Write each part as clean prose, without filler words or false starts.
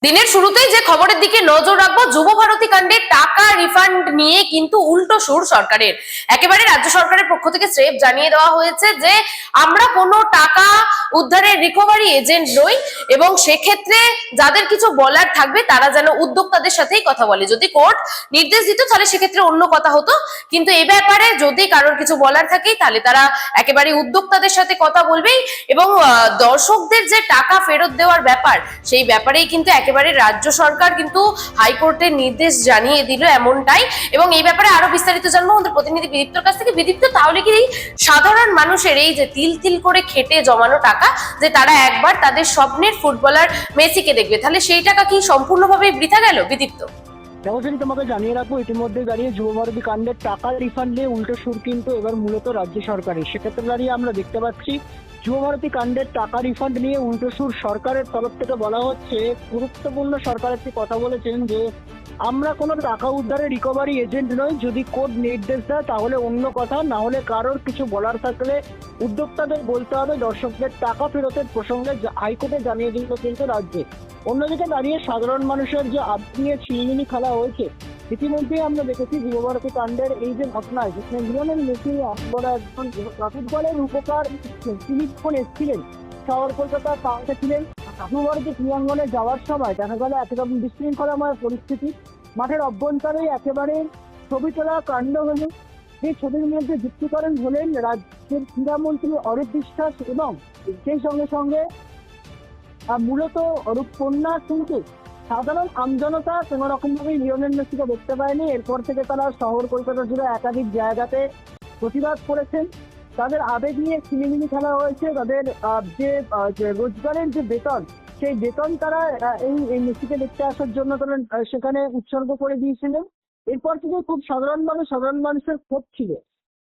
দিনের শুরুতেই যে খবরের দিকে নজর রাখবো, যুব ভারতী কাণ্ডে টাকা রিফান্ড নিয়ে কিন্তু উল্টো সুর সরকারের। একেবারে রাজ্য সরকারের পক্ষ থেকে স্রেফ জানিয়ে দেওয়া হয়েছে যে আমরা কোনো টাকা উদ্ধারের রিকভারি এজেন্ট নই, এবং সেক্ষেত্রে যাদের কিছু বলার থাকবে তারা যেন উদ্যোক্তাদের সাথেই কথা বলে। যদি কোর্ট নির্দেশ দিত তাহলে সেক্ষেত্রে অন্য কথা হতো, কিন্তু এই ব্যাপারে যদি কারোর কিছু বলার থাকে তাহলে তারা একেবারে উদ্যোক্তাদের সাথে কথা বলবেই। এবং দর্শকদের যে টাকা ফেরত দেওয়ার ব্যাপার, সেই ব্যাপারেই কিন্তু একেবারে রাজ্য সরকার কিন্তু হাইকোর্টের নির্দেশ জানিয়ে দিল এমনটাই। এবং এই ব্যাপারে আরো বিস্তারিত জানবো আমাদের প্রতিনিধি বিদীপ্তর কাছ থেকে। বিদীপ্ত, তাহলে কি সাধারণ মানুষের এই যে তিল তিল করে খেটে জমানো টাকা, যে তারা একবার তাদের স্বপ্নের ফুটবলার মেসিকে দেখবে, তাহলে সেই টাকা কি সম্পূর্ণভাবে বৃথা গেল? বিদীপ্ত, অবশ্যই তোমাকে জানিয়ে রাখবো, ইতিমধ্যে দাঁড়িয়ে যুব ভারতী কাণ্ডের টাকা রিফান্ড নিয়ে উল্টো সুর কিন্তু এবার মূলত রাজ্য সরকারের। সেক্ষেত্রে দাঁড়িয়ে আমরা দেখতে পাচ্ছি যুব ভারতী কাণ্ডের টাকা রিফান্ড নিয়ে উল্টো সুর সরকারের তরফ থেকে বলা হচ্ছে। গুরুত্বপূর্ণ সরকার একটি কথা বলেছেন যে আমরা কোনো টাকা উদ্ধারের রিকভারি এজেন্ট নই, যদি কোর্ট নির্দেশ দেয় তাহলে অন্য কথা, না হলে কারোর কিছু বলার থাকলে উদ্যোক্তাদের বলতে হবে। দর্শকদের টাকা ফেরতের প্রসঙ্গে হাইকোর্টে জানিয়ে দিল কিন্তু রাজ্যে। অন্যদিকে দাঁড়িয়ে সাধারণ মানুষের যে আবেগ নিয়ে ছিনিমিনি খেলা হয়েছে, ইতিমধ্যেই আমরা দেখেছি যুব ভারতী কাণ্ডের এই যে ঘটনায় যেখানে লিওনেল মেসি বড় একজন ফুটবলের উপকার তিনি যখন এসেছিলেন শহর কলকাতার পাশে ছিলেন, যুব ভারতী ক্রীড়াঙ্গনে যাওয়ার সময় দেখা গেল একেবারে বিশৃঙ্খলাময় পরিস্থিতি, মাঠের অভ্যন্তরেই একেবারে ছবি তোলা কাণ্ড হল। এই ছবির মধ্যে যুক্তিকরণ হলেন রাজ্যের ক্রীড়ামন্ত্রী অরূপ বিশ্বাস, এবং সেই সঙ্গে সঙ্গে মূলত অরূপ কন্যা। কিন্তু সাধারণ আমজনতা কোনো রকম ভাবে লিওনেল মেসিকে দেখতে পায়নি। এরপর থেকে তারা শহর কলকাতা জুড়ে একাধিক জায়গাতে প্রতিবাদ করেছেন। তাদের আবেগ নিয়ে ছিনিমিনি খেলা হয়েছে। তাদের যে রোজগারের যে বেতন, সেই বেতন তারা এই মেসিকে দেখতে আসার জন্য তারা সেখানে উৎসর্গ করে দিয়েছিলেন। এরপর থেকে খুব সাধারণ মানুষের ক্ষোভ ছিল।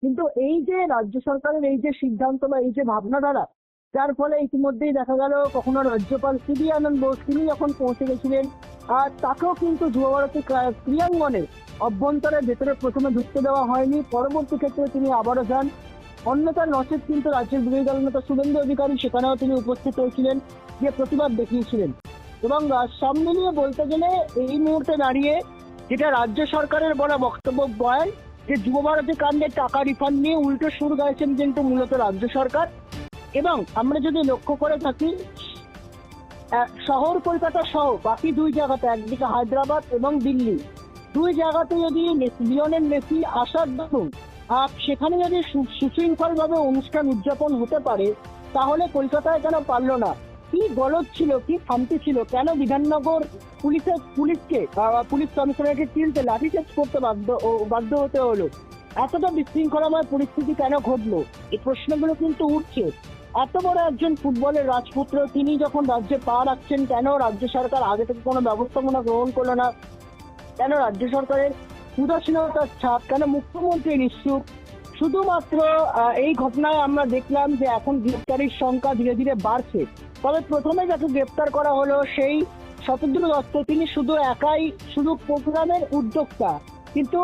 কিন্তু এই যে রাজ্য সরকারের এই যে সিদ্ধান্ত বা এই যে ভাবনাধারা, যার ফলে ইতিমধ্যেই দেখা গেল কখনো রাজ্যপাল সিবি আনন্দ বোস তিনি যখন পৌঁছে গেছিলেন, আর তাকেও কিন্তু যুব ভারতী ক্রীড়াঙ্গনের অভ্যন্তরের ভেতরে প্রথমে ঢুকতে দেওয়া হয়নি। পরবর্তী ক্ষেত্রে তিনি আবারও যান। অন্যতার নচেত কিন্তু রাজ্যের বিরোধী দল নেতা শুভেন্দু অধিকারী সেখানেও তিনি উপস্থিত হয়েছিলেন, গিয়ে প্রতিবাদ দেখিয়েছিলেন। এবং সব মিলিয়ে বলতে গেলে এই মুহূর্তে দাঁড়িয়ে যেটা রাজ্য সরকারের বলা বক্তব্য বয়ান, যে যুব ভারতী কাণ্ডের টাকা রিফান্ড নিয়ে উল্টো সুর গাইছেন কিন্তু মূলত রাজ্য সরকার। এবং আমরা যদি লক্ষ্য করে থাকি, শহর কলকাতা সহ বাকি দুই জায়গাতে, একদিকে হায়দ্রাবাদ এবং দিল্লি, দুই জায়গাতে যদি লিওনেল মেসি আসার দরুন সেখানে যদি সুশৃঙ্খলভাবে অনুষ্ঠান উদযাপন হতে পারে, তাহলে কলকাতায় কেন পারল না? কি গলদ ছিল, কি খামতি ছিল, কেন বিধাননগর পুলিশকে পুলিশ কমিশনারকে চিনতে লাঠিচার্জ করতে বাধ্য হতে হলো? এতটা বিশৃঙ্খলাময় পরিস্থিতি কেন ঘটলো? এই প্রশ্নগুলো কিন্তু উঠছে। এত বড় একজন ফুটবলের রাজপুত্র তিনি যখন রাজ্যে পা রাখছেন, কেন রাজ্য সরকার আগে থেকে কোনো ব্যবস্থাপনা গ্রহণ করলো না? কেন রাজ্য সরকারের উদাসীনতার ছাপ? কেন মুখ্যমন্ত্রী নিশ্চুপ? শুধুমাত্র এই ঘটনায় আমরা দেখলাম যে এখন গ্রেপ্তারির সংখ্যা ধীরে ধীরে বাড়ছে। তবে প্রথমে যাকে গ্রেপ্তার করা হলো সেই শতদ্রু দত্ত, তিনি শুধু প্রোগ্রামের উদ্যোক্তা, কিন্তু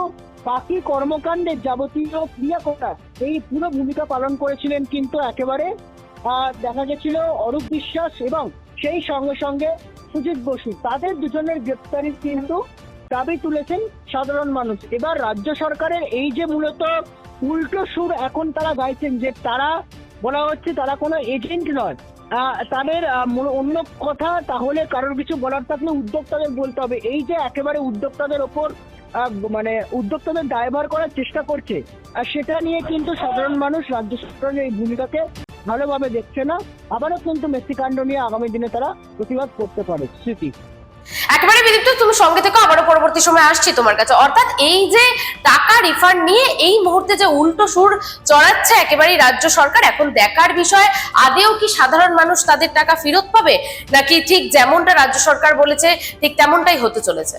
বাকি কর্মকাণ্ডের যাবতীয় ক্রিয়াকলাপ এই পুরো ভূমিকা পালন করেছিলেন কিন্তু একেবারে দেখা গেছিল অরূপ বিশ্বাস এবং সেই সঙ্গে সঙ্গে সুজিত বসু। তাদের দুজনের গ্রেপ্তারির কিন্তু দাবি তুলেছেন সাধারণ মানুষ। এবার রাজ্য সরকারের এই যে মূলত উল্টো সুর এখন তারা গাইছেন, যে তারা বলা হচ্ছে তারা কোনো এজেন্ট নয়, তাদের অন্য কথা, তাহলে কারোর কিছু বলার থাকলে উদ্যোক্তাদের বলতে হবে। এই যে একেবারে উদ্যোক্তাদের ওপর উদ্যোক্তাদের দায়ভার করার চেষ্টা করছে, আর সেটা নিয়ে কিন্তু সাধারণ মানুষ রাজ্য সরকারের এই ভূমিকাকে ভালোভাবে দেখছে না। আবারও কিন্তু মেসি কাণ্ড নিয়ে আগামী দিনে তারা প্রতিবাদ করতে পারে। স্মৃতি, একেবারে বিদীপ্ত, তুমি সঙ্গে থেকে আবারও পরবর্তী সময় আসছি তোমার কাছে। অর্থাৎ এই যে টাকা রিফান্ড নিয়ে এই মুহূর্তে যে উল্টো সুর চড়াচ্ছে একেবারেই রাজ্য সরকার, এখন দেখার বিষয় আদেও কি সাধারণ মানুষ তাদের টাকা ফেরত পাবে, নাকি ঠিক যেমনটা রাজ্য সরকার বলেছে ঠিক তেমনটাই হতে চলেছে?